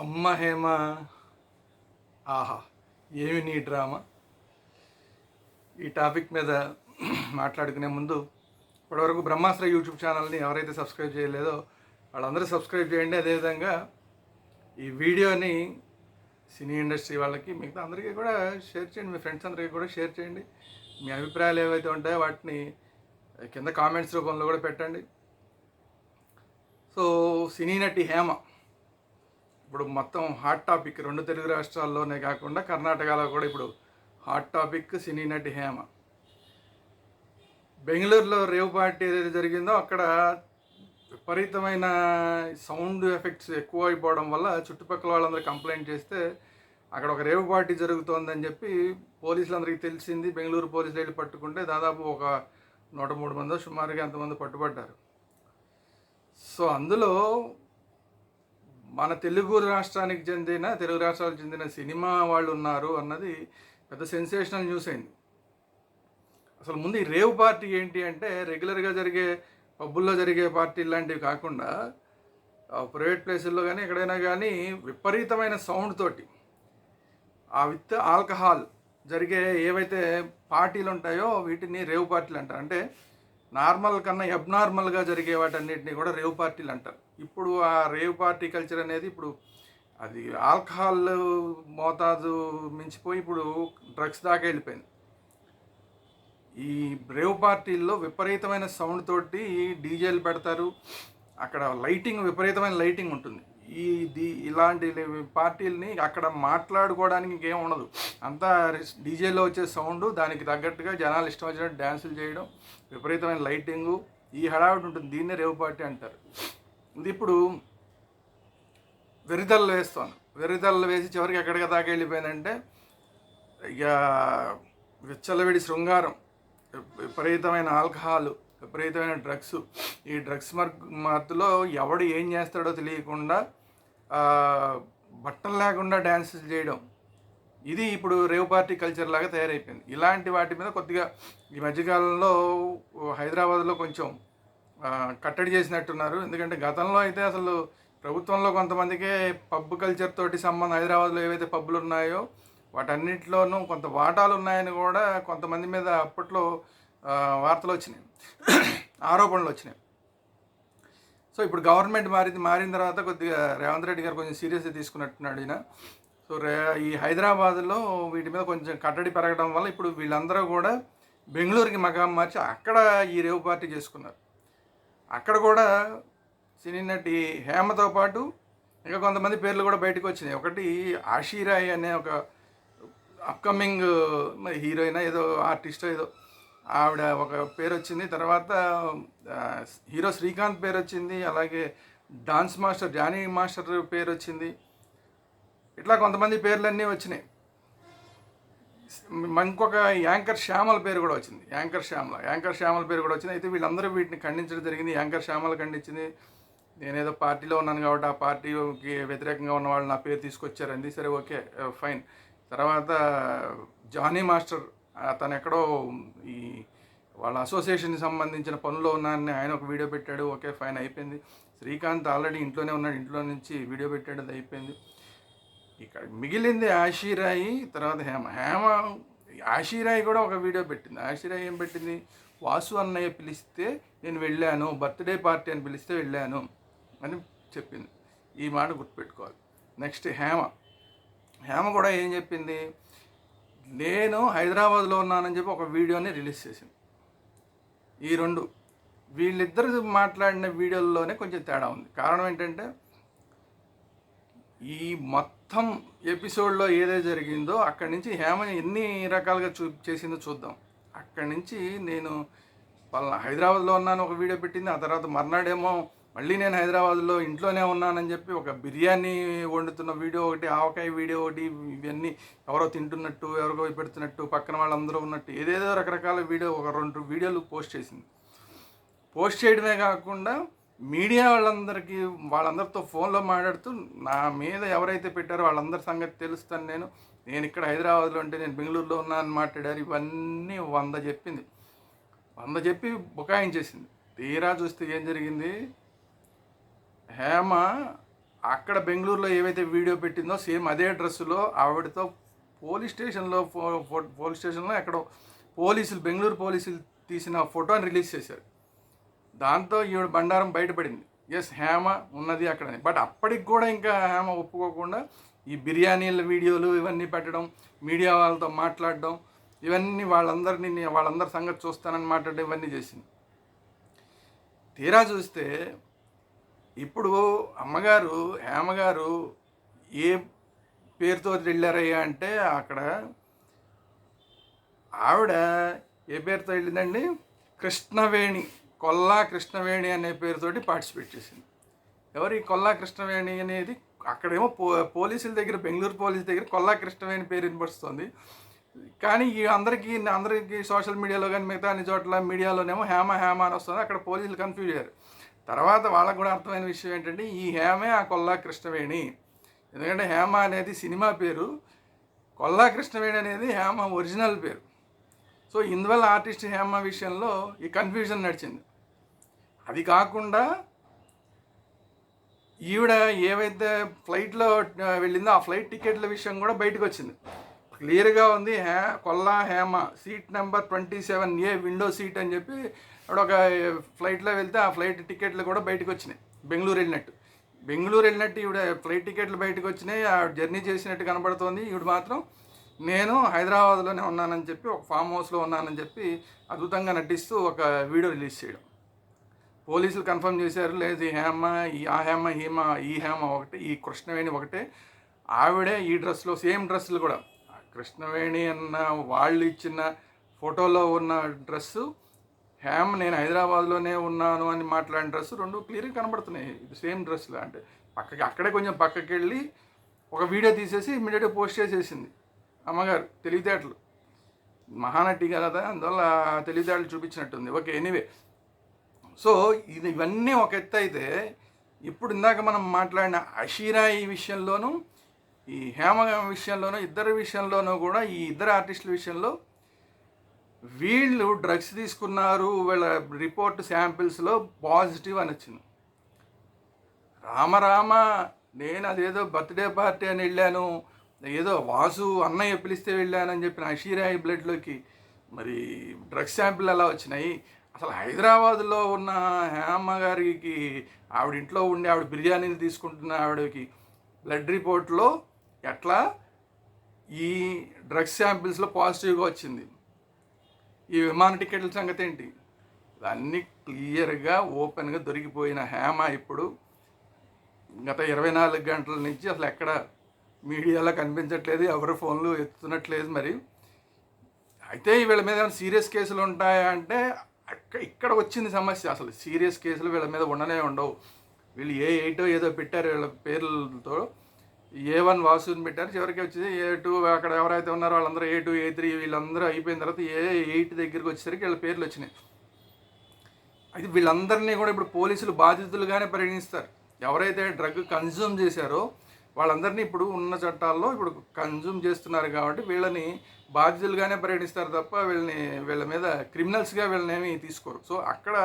అమ్మ హేమ, ఆహా ఏమి నీ డ్రామా. ఈ టాపిక్ మీద మాట్లాడుకునే ముందు ఇప్పటివరకు బ్రహ్మాస్త్ర యూట్యూబ్ ఛానల్ని ఎవరైతే సబ్స్క్రైబ్ చేయలేదో వాళ్ళందరూ సబ్స్క్రైబ్ చేయండి. అదేవిధంగా ఈ వీడియోని సినీ ఇండస్ట్రీ వాళ్ళకి మిగతా అందరికీ కూడా షేర్ చేయండి. మీ ఫ్రెండ్స్ అందరికీ కూడా షేర్ చేయండి. మీ అభిప్రాయాలు ఏవైతే ఉంటాయో వాటిని కింద కామెంట్స్ రూపంలో కూడా పెట్టండి. సో సినీ నటి హేమ ఇప్పుడు మొత్తం హాట్ టాపిక్, రెండు తెలుగు రాష్ట్రాల్లోనే కాకుండా కర్ణాటకలో కూడా ఇప్పుడు హాట్ టాపిక్ సినీ నటి హేమ. బెంగళూరులో రేవ్ పార్టీ ఏదైతే జరిగిందో అక్కడ విపరీతమైన సౌండ్ ఎఫెక్ట్స్ ఎక్కువ అయిపోవడం వల్ల చుట్టుపక్కల వాళ్ళందరూ కంప్లైంట్ చేస్తే అక్కడ ఒక రేవ్ పార్టీ జరుగుతోందని చెప్పి పోలీసులందరికీ తెలిసింది. బెంగళూరు పోలీసులు వెళ్ళి పట్టుకుంటే దాదాపు ఒక 103 మంది సుమారుగా ఎంతమంది పట్టుబడ్డారు. సో అందులో మన తెలుగు రాష్ట్రాలకు చెందిన సినిమా వాళ్ళు ఉన్నారు అన్నది పెద్ద సెన్సేషనల్ న్యూస్ అయింది. అసలు ముందు ఈ రేవ్ పార్టీ ఏంటి అంటే రెగ్యులర్గా జరిగే పబ్బుల్లో జరిగే పార్టీలు లాంటివి కాకుండా ప్రైవేట్ ప్లేసుల్లో కానీ ఎక్కడైనా కానీ విపరీతమైన సౌండ్ తోటి విత్ ఆల్కహాల్ జరిగే ఏవైతే పార్టీలు ఉంటాయో వీటిని రేవ్ పార్టీలు అంటారు. అంటే నార్మల్ కన్నా అబ్నార్మల్గా జరిగే వాటన్నిటిని కూడా రేవ్ పార్టీలు అంటారు. ఇప్పుడు ఆ రేవ్ పార్టీ కల్చర్ అనేది ఇప్పుడు అది ఆల్కహాల్ మోతాదు మించిపోయి ఇప్పుడు డ్రగ్స్ దాకా వెళ్ళిపోయింది. ఈ రేవ్ పార్టీల్లో విపరీతమైన సౌండ్ తోటి డీజేలు పెడతారు. అక్కడ విపరీతమైన లైటింగ్ ఉంటుంది. ఇలాంటి పార్టీలని అక్కడ మాట్లాడుకోవడానికి ఇంకేం ఉండదు. అంతా డీజేలో వచ్చే సౌండ్, దానికి తగ్గట్టుగా జనాలు ఇష్టం వచ్చినట్టు డ్యాన్సులు చేయడం, విపరీతమైన లైటింగు, ఈ హడావిడి ఉంటుంది. దీన్నే రేవ్ పార్టీ అంటారు. ఇది ఇప్పుడు వెర్రితల్లు వేసి చివరికి ఎక్కడికి దాకా వెళ్ళిపోయిందంటే ఇక విచ్చలవిడి శృంగారం, విపరీతమైన ఆల్కహాల్, విపరీతమైన డ్రగ్స్. ఈ డ్రగ్స్ మత్తులో ఎవడు ఏం చేస్తాడో తెలియకుండా బట్టలు లేకుండా డ్యాన్సులు చేయడం, ఇది ఇప్పుడు రేవ్ పార్టీ కల్చర్ లాగా తయారైపోయింది. ఇలాంటి వాటి మీద కొద్దిగా ఈ మధ్యకాలంలో హైదరాబాద్లో కొంచెం కట్టడి చేసినట్టున్నారు. ఎందుకంటే గతంలో అయితే అసలు ప్రభుత్వంలో కొంతమందికే పబ్ కల్చర్ తోటి సంబంధం, హైదరాబాద్లో ఏవైతే పబ్బులు ఉన్నాయో వాటన్నిటిలోనూ కొంత వాటాలు ఉన్నాయని కూడా కొంతమంది మీద అప్పట్లో వార్తలు వచ్చినాయి, ఆరోపణలు వచ్చినాయి. సో ఇప్పుడు గవర్నమెంట్ మారిన తర్వాత కొద్దిగా రేవంత్ రెడ్డి గారు కొంచెం సీరియస్గా తీసుకున్నట్టున్నాడు ఈయన. సో ఈ హైదరాబాద్లో వీటి మీద కొంచెం కట్టడి పెరగడం వల్ల ఇప్పుడు వీళ్ళందరూ కూడా బెంగళూరుకి మకాం మార్చి అక్కడ ఈ రేవ్ పార్టీ చేసుకున్నారు. అక్కడ కూడా సినీ నటి హేమతో పాటు ఇంకా కొంతమంది పేర్లు కూడా బయటకు వచ్చినాయి. ఒకటి ఆషీరాయ్ అనే ఒక అప్కమింగ్ హీరోయిన్, ఏదో ఆర్టిస్ట్ ఏదో, ఆవిడ ఒక పేరు వచ్చింది. తర్వాత హీరో శ్రీకాంత్ పేరు వచ్చింది. అలాగే డాన్స్ మాస్టర్ జానీ మాస్టర్ పేరు వచ్చింది. ఇట్లా కొంతమంది పేర్లన్నీ వచ్చినాయి. ఇంకొక యాంకర్ శ్యామల పేరు కూడా వచ్చింది. యాంకర్ శ్యామల పేరు కూడా వచ్చింది. అయితే వీళ్ళందరూ వీటిని ఖండించడం జరిగింది. యాంకర్ శ్యామల ఖండించింది, నేనేదో పార్టీలో ఉన్నాను కాబట్టి ఆ పార్టీకి వ్యతిరేకంగా ఉన్న వాళ్ళు నా పేరు తీసుకొచ్చారండి. సరే, ఓకే, ఫైన్. తర్వాత జానీ మాస్టర్ తను ఎక్కడో ఈ వాళ్ళ అసోసియేషన్కి సంబంధించిన పనుల్లో ఉన్నానని ఆయన ఒక వీడియో పెట్టాడు. ఓకే, ఫైన్, అయిపోయింది. శ్రీకాంత్ ఆల్రెడీ ఇంట్లోనే ఉన్నాడు, ఇంట్లో నుంచి వీడియో పెట్టాడు, అది అయిపోయింది. ఇక్కడ మిగిలింది ఆషీరాయి, తర్వాత హేమ. ఆషీరాయి కూడా ఒక వీడియో పెట్టింది. ఆషీరాయి ఏం పెట్టింది? వాసు అన్నయ్య పిలిస్తే నేను వెళ్ళాను, బర్త్డే పార్టీ అని పిలిస్తే వెళ్ళాను అని చెప్పింది. ఈ మాట గుర్తుపెట్టుకోవాలి. నెక్స్ట్ హేమ కూడా ఏం చెప్పింది? నేను హైదరాబాద్లో ఉన్నానని చెప్పి ఒక వీడియోని రిలీజ్ చేసింది. ఈ రెండు వీళ్ళిద్దరు మాట్లాడిన వీడియోల్లోనే కొంచెం తేడా ఉంది. కారణం ఏంటంటే ఈ మొత్తం ఎపిసోడ్లో ఏదైతే జరిగిందో అక్కడి నుంచి హేమ ఎన్ని రకాలుగా చేసిందో చూద్దాం. అక్కడి నుంచి నేను హైదరాబాద్లో ఉన్నాను ఒక వీడియో పెట్టింది. ఆ తర్వాత మర్నాడేమో మళ్ళీ నేను హైదరాబాద్లో ఇంట్లోనే ఉన్నానని చెప్పి ఒక బిర్యానీ వండుతున్న వీడియో ఒకటి, ఆవకాయ వీడియో ఒకటి, ఇవన్నీ ఎవరో తింటున్నట్టు, ఎవరికో పెడుతున్నట్టు, పక్కన వాళ్ళందరూ ఉన్నట్టు ఏదేదో రకరకాల వీడియో, ఒక 2 వీడియోలు పోస్ట్ చేసింది. పోస్ట్ చేయడమే కాకుండా మీడియా వాళ్ళందరితో ఫోన్లో మాట్లాడుతూ నా మీద ఎవరైతే పెట్టారో వాళ్ళందరి సంగతి తెలుస్తాను, నేను ఇక్కడ హైదరాబాద్లో ఉంటే నేను బెంగళూరులో ఉన్నానని మాట్లాడారు. ఇవన్నీ 100 చెప్పింది. 100 చెప్పి బుకాయించేసింది. తీరా చూస్తే ఏం జరిగింది? హేమ అక్కడ బెంగళూరులో ఏవైతే వీడియో పెట్టిందో సేమ్ అదే డ్రెస్సులో ఆవిడతో పోలీస్ స్టేషన్లో ఎక్కడో పోలీసులు బెంగళూరు పోలీసులు తీసిన ఫోటోని రిలీజ్ చేశారు. దాంతో ఈవిడ బండారం బయటపడింది. ఎస్, హేమ ఉన్నది అక్కడని. బట్ అప్పటికి కూడా ఇంకా హేమ ఒప్పుకోకుండా ఈ బిర్యానీల వీడియోలు ఇవన్నీ పెట్టడం, మీడియా వాళ్ళతో మాట్లాడడం, ఇవన్నీ వాళ్ళందరి సంగతి చూస్తానని మాట్లాడడం ఇవన్నీ చేసింది. తీరా చూస్తే ఇప్పుడు అమ్మగారు హేమగారు ఏ పేరుతో వెళ్ళారయ్యా అంటే అక్కడ ఆవిడ ఏ పేరుతో వెళ్ళిందండి, కృష్ణవేణి, కొల్లా కృష్ణవేణి అనే పేరుతోటి పార్టిసిపేట్ చేసింది. ఎవరి కొల్లా కృష్ణవేణి అనేది అక్కడేమో పోలీసుల దగ్గర, బెంగళూరు పోలీసు దగ్గర కొల్లా కృష్ణవేణి పేరు వినపడుతుంది. కానీ ఈ అందరికీ సోషల్ మీడియాలో కానీ మిగతా అన్ని చోట్ల మీడియాలోనేమో హేమ అని వస్తుంది. అక్కడ పోలీసులు కన్ఫ్యూజ్ అయ్యారు. తర్వాత వాళ్ళకు కూడా అర్థమైన విషయం ఏంటంటే ఈ హేమే ఆ కొల్లా కృష్ణవేణి. ఎందుకంటే హేమ అనేది సినిమా పేరు, కొల్లా కృష్ణవేణి అనేది హేమ ఒరిజినల్ పేరు. సో ఇందువల్ల ఆర్టిస్ట్ హేమ విషయంలో ఈ కన్ఫ్యూజన్ నడిచింది. అది కాకుండా ఈవిడ ఏవైతే ఫ్లైట్లో వెళ్ళిందో ఆ ఫ్లైట్ టికెట్ల విషయం కూడా బయటకు వచ్చింది. క్లియర్గా ఉంది, Kolla Hema, seat number 27A window seat అని చెప్పి అక్కడ ఒక ఫ్లైట్లో వెళ్తే ఆ ఫ్లైట్ టికెట్లు కూడా బయటకు వచ్చినాయి. బెంగళూరు వెళ్ళినట్టు ఈవిడ ఫ్లైట్ టికెట్లు బయటకు వచ్చినాయి. ఆ జర్నీ చేసినట్టు కనబడుతోంది. ఈవిడ మాత్రం నేను హైదరాబాద్లోనే ఉన్నానని చెప్పి, ఒక ఫామ్ హౌస్లో ఉన్నానని చెప్పి అద్భుతంగా నటిస్తూ ఒక వీడియో రిలీజ్ చేయడం. పోలీసులు కన్ఫర్మ్ చేశారు, లేదు ఈ హేమ ఒకటే, ఈ కృష్ణవేణి ఒకటే, ఆవిడే ఈ డ్రెస్లో, సేమ్ డ్రెస్సులు కూడా కృష్ణవేణి అన్న వాళ్ళు ఇచ్చిన ఫోటోలో ఉన్న డ్రెస్సు, హేమ నేను హైదరాబాద్లోనే ఉన్నాను అని మాట్లాడిన డ్రెస్సు రెండు క్లియర్గా కనబడుతున్నాయి. ఇది సేమ్ డ్రెస్సులు. అంటే అక్కడే కొంచెం పక్కకి వెళ్ళి ఒక వీడియో తీసేసి ఇమ్మీడియట్గా పోస్ట్ చేసేసింది అమ్మగారు. తెలివితేటలు, మహానటి కదా, అందువల్ల తెలివితేటలు చూపించినట్టుంది. Okay, anyway. సో ఇవన్నీ ఒక ఎత్తు అయితే, ఇప్పుడు ఇందాక మనం మాట్లాడిన అషీరా ఈ విషయంలోనూ, ఈ హేమ విషయంలోనూ, ఇద్దరి విషయంలోనూ కూడా, ఈ ఇద్దరు ఆర్టిస్టుల విషయంలో వీళ్ళు డ్రగ్స్ తీసుకున్నారు, వీళ్ళ రిపోర్ట్ శాంపిల్స్లో పాజిటివ్ అని వచ్చింది. రామ నేను అదేదో బర్త్డే పార్టీ అని వెళ్ళాను, ఏదో వాసు అన్నయ్య పిలిస్తే వెళ్ళానని చెప్పిన అషీరాయి బ్లడ్లోకి మరి డ్రగ్స్ శాంపిల్ ఎలా వచ్చినాయి? అసలు హైదరాబాదులో ఉన్న హేమ గారికి, ఆవిడ ఇంట్లో ఉండి ఆవిడ బిర్యానీలు తీసుకుంటున్న ఆవిడకి బ్లడ్ రిపోర్ట్లో ఎట్లా ఈ డ్రగ్స్ శాంపిల్స్లో పాజిటివ్గా వచ్చింది? ఈ విమాన టికెట్ల సంగతి ఏంటి? ఇవన్నీ క్లియర్గా ఓపెన్గా దొరికిపోయిన హేమ ఇప్పుడు గత 24 గంటల నుంచి అసలు ఎక్కడ మీడియాలో కనిపించట్లేదు, ఎవరి ఫోన్లు ఎత్తుతున్నట్లేదు. మరి అయితే వీళ్ళ మీద ఏమైనా సీరియస్ కేసులు ఉంటాయా అంటే ఇక్కడ వచ్చింది సమస్య. అసలు సీరియస్ కేసులు వీళ్ళ మీద ఉండవు. వీళ్ళు A8 ఏదో పెట్టారు వీళ్ళ పేర్లతో, A1 వాసుని పెట్టారు, చివరికి వచ్చేసి A2 అక్కడ ఎవరైతే ఉన్నారో వాళ్ళందరూ A2 A3 వీళ్ళందరూ అయిపోయిన తర్వాత A8 దగ్గరికి వచ్చేసరికి వీళ్ళ పేర్లు వచ్చినాయి. అయితే వీళ్ళందరినీ కూడా ఇప్పుడు పోలీసులు బాధితులుగానే పరిగణిస్తారు. ఎవరైతే డ్రగ్ కన్జ్యూమ్ చేశారో వాళ్ళందరినీ ఇప్పుడు ఉన్న చట్టాల్లో ఇప్పుడు కన్జ్యూమ్ చేస్తున్నారు కాబట్టి వీళ్ళని బాధితులుగానే పరిగణిస్తారు తప్ప వీళ్ళ మీద క్రిమినల్స్గా వీళ్ళనేమి తీసుకోరు. సో అక్కడ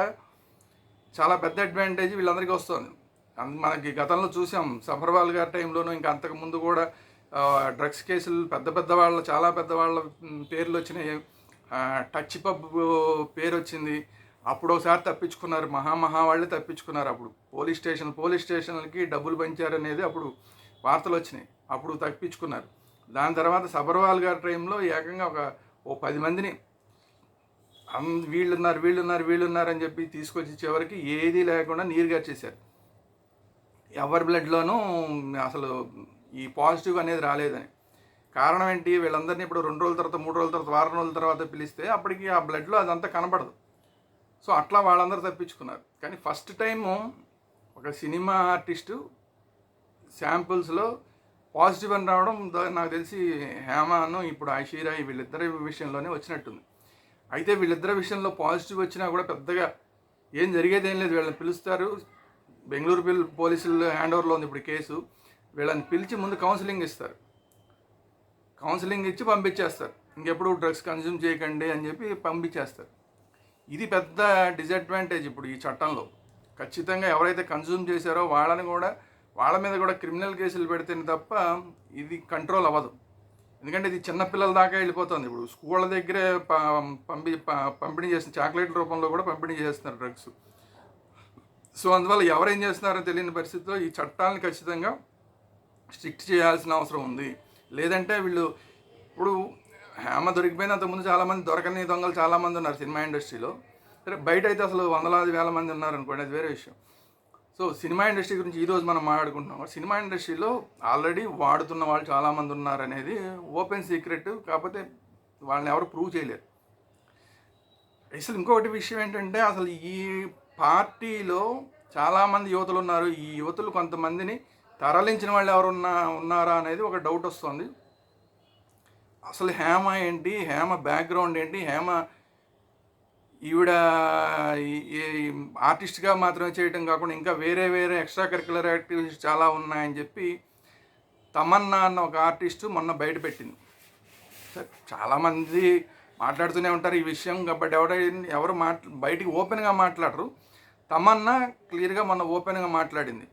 చాలా పెద్ద అడ్వాంటేజ్ వీళ్ళందరికీ వస్తుంది. మనకి గతంలో చూసాం, సబర్వాల్ గారి టైంలోనూ ఇంకా అంతకుముందు కూడా డ్రగ్స్ కేసులు చాలా పెద్ద వాళ్ళ పేర్లు వచ్చినాయి. టచ్ పబ్ పేరు వచ్చింది. అప్పుడు ఒకసారి తప్పించుకున్నారు, మహా వాళ్ళే తప్పించుకున్నారు. అప్పుడు పోలీస్ స్టేషన్లకి డబ్బులు పంచారనేది అప్పుడు వార్తలు వచ్చినాయి, అప్పుడు తప్పించుకున్నారు. దాని తర్వాత సబర్వాల్ గారి టైంలో ఏకంగా ఓ 10 మందిని వీళ్ళున్నారు అని చెప్పి తీసుకొచ్చి చివరికి ఏదీ లేకుండా నీరుగార్చేశారు. ఎవరి బ్లడ్లోనూ అసలు ఈ పాజిటివ్ అనేది రాలేదని. కారణం ఏంటి? వీళ్ళందరినీ ఇప్పుడు 2 రోజుల తర్వాత, 3 రోజుల తర్వాత, వారం రోజుల తర్వాత పిలిస్తే అప్పటికి ఆ బ్లడ్లో అదంతా కనబడదు. సో అట్లా వాళ్ళందరూ తప్పించుకున్నారు. కానీ ఫస్ట్ టైము ఒక సినిమా ఆర్టిస్టు శాంపుల్స్లో పాజిటివ్ అని రావడం నాకు తెలిసి హేమను ఇప్పుడు ఐషీరా వీళ్ళిద్దరి విషయంలోనే వచ్చినట్టుంది. అయితే వీళ్ళిద్దరి విషయంలో పాజిటివ్ వచ్చినా కూడా పెద్దగా ఏం జరిగేదేం లేదు. వీళ్ళని పిలుస్తారు, బెంగళూరు పోలీసులు హ్యాండ్ ఓవర్లో ఉంది ఇప్పుడు కేసు. వీళ్ళని పిలిచి ముందు కౌన్సిలింగ్ ఇస్తారు, కౌన్సిలింగ్ ఇచ్చి పంపించేస్తారు. ఇంకెప్పుడు డ్రగ్స్ కన్జ్యూమ్ చేయకండి అని చెప్పి పంపించేస్తారు. ఇది పెద్ద డిసడ్వాంటేజ్ ఇప్పుడు ఈ చట్టంలో. ఖచ్చితంగా ఎవరైతే కన్జ్యూమ్ చేశారో వాళ్ళని కూడా వాళ్ళ మీద కూడా క్రిమినల్ కేసులు పెడితేనే తప్ప ఇది కంట్రోల్ అవ్వదు. ఎందుకంటే ఇది చిన్నపిల్లల దాకా వెళ్ళిపోతుంది. ఇప్పుడు స్కూళ్ళ దగ్గరే పంపిణీ చేసిన చాక్లెట్ రూపంలో కూడా పంపిణీ చేస్తున్నారు డ్రగ్స్. సో అందువల్ల ఎవరేం చేస్తున్నారో తెలియని పరిస్థితిలో ఈ చట్టాలను ఖచ్చితంగా స్ట్రిక్ట్ చేయాల్సిన అవసరం ఉంది. లేదంటే వీళ్ళు ఇప్పుడు హేమ దొరికిపోయిన అంతకుముందు చాలామంది దొరకని దొంగలు చాలామంది ఉన్నారు సినిమా ఇండస్ట్రీలో. సరే బయట అయితే అసలు వందలాది వేల మంది ఉన్నారు అనుకోండి, అది వేరే విషయం. సో సినిమా ఇండస్ట్రీ గురించి ఈరోజు మనం మాట్లాడుకుంటున్నాం. సినిమా ఇండస్ట్రీలో ఆల్రెడీ వాడుతున్న వాళ్ళు చాలామంది ఉన్నారు అనేది ఓపెన్ సీక్రెట్. కాకపోతే వాళ్ళని ఎవరు ప్రూవ్ చేయలేరు. అసలు ఇంకొకటి విషయం ఏంటంటే అసలు ఈ పార్టీలో చాలామంది యువతులు ఉన్నారు. ఈ యువతులు కొంతమందిని తరలించిన వాళ్ళు ఉన్నారా అనేది ఒక డౌట్ వస్తుంది. అసలు హేమ ఏంటి, హేమ బ్యాక్గ్రౌండ్ ఏంటి, హేమ ఈవిడ ఆర్టిస్ట్గా మాత్రమే చేయటం కాకుండా ఇంకా వేరే వేరే ఎక్స్ట్రా కరిక్యులర్ యాక్టివిటీస్ చాలా ఉన్నాయని చెప్పి తమన్నా అన్న ఒక ఆర్టిస్టు మొన్న బయటపెట్టింది. చాలామంది మాట్లాడుతూనే ఉంటారు ఈ విషయం, కాబట్టి ఎవరు బయటికి ఓపెన్గా మాట్లాడరు. తమన్నా క్లియర్గా మొన్న ఓపెన్గా మాట్లాడింది.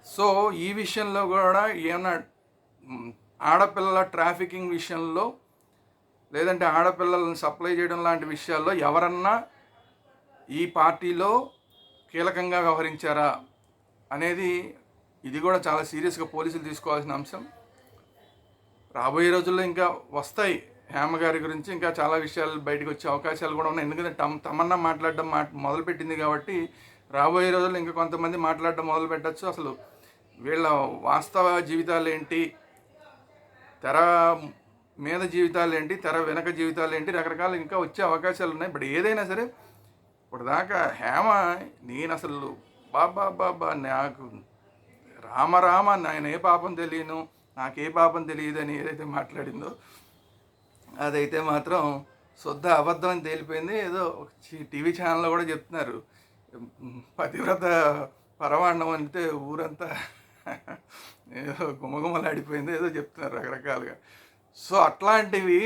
సో ఈ విషయంలో కూడా ఏమన్నా ఆడపిల్లల ట్రాఫికింగ్ విషయంలో లేదంటే ఆడపిల్లలను సప్లై చేయడం లాంటి విషయాల్లో ఎవరన్నా ఈ పార్టీలో కీలకంగా వ్యవహరించారా అనేది ఇది కూడా చాలా సీరియస్గా పోలీసులు తీసుకోవాల్సిన అంశం. రాబోయే రోజుల్లో ఇంకా వస్తాయి హేమ గారి గురించి ఇంకా చాలా విషయాలు బయటకు వచ్చే అవకాశాలు కూడా ఉన్నాయి. ఎందుకంటే తమన్నా మాట్లాడడం మొదలుపెట్టింది కాబట్టి రాబోయే రోజుల్లో ఇంకా కొంతమంది మాట్లాడడం మొదలు పెట్టచ్చు. అసలు వీళ్ళ వాస్తవ జీవితాలు ఏంటి, తెర మీద జీవితాలు ఏంటి, తెర వెనక జీవితాలు ఏంటి, రకరకాలు ఇంకా వచ్చే అవకాశాలు ఉన్నాయి. బట్ ఏదైనా సరే ఇప్పుడు దాకా హేమ నేను అసలు బాబా నాకు రామ నేను ఏ పాపం తెలియను, నాకే పాపం తెలియదు అని ఏదైతే మాట్లాడిందో అదైతే మాత్రం శుద్ధ అబద్ధం అని తేలిపోయింది. ఏదో టీవీ ఛానల్లో కూడా చెప్తున్నారు పతివ్రత పరవాండం అంటే ఊరంతా ఏదో గుమగుమలాడిపోయింది ఏదో చెప్తున్నారు రకరకాలుగా. సో అట్లాంటివి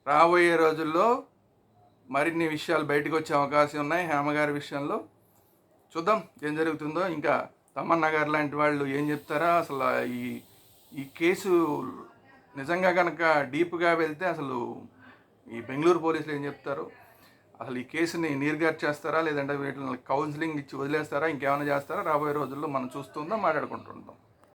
రాబోయే రోజుల్లో మరిన్ని విషయాలు బయటకు వచ్చే అవకాశం ఉన్నాయి. హేమగారి విషయంలో చూద్దాం ఏం జరుగుతుందో. ఇంకా తమన్నా గారు లాంటి వాళ్ళు ఏం చెప్తారా, అసలు ఈ కేసు నిజంగా కనుక డీప్గా వెళ్తే అసలు ఈ బెంగళూరు పోలీసులు ఏం చెప్తారు, అసలు ఈ కేసుని నీరుగారు చేస్తారా లేదంటే వీటిని కౌన్సిలింగ్ ఇచ్చి వదిలేస్తారా, ఇంకేమైనా చేస్తారా రాబోయే రోజుల్లో మనం చూస్తుందాం, మాట్లాడుకుంటుంటాం.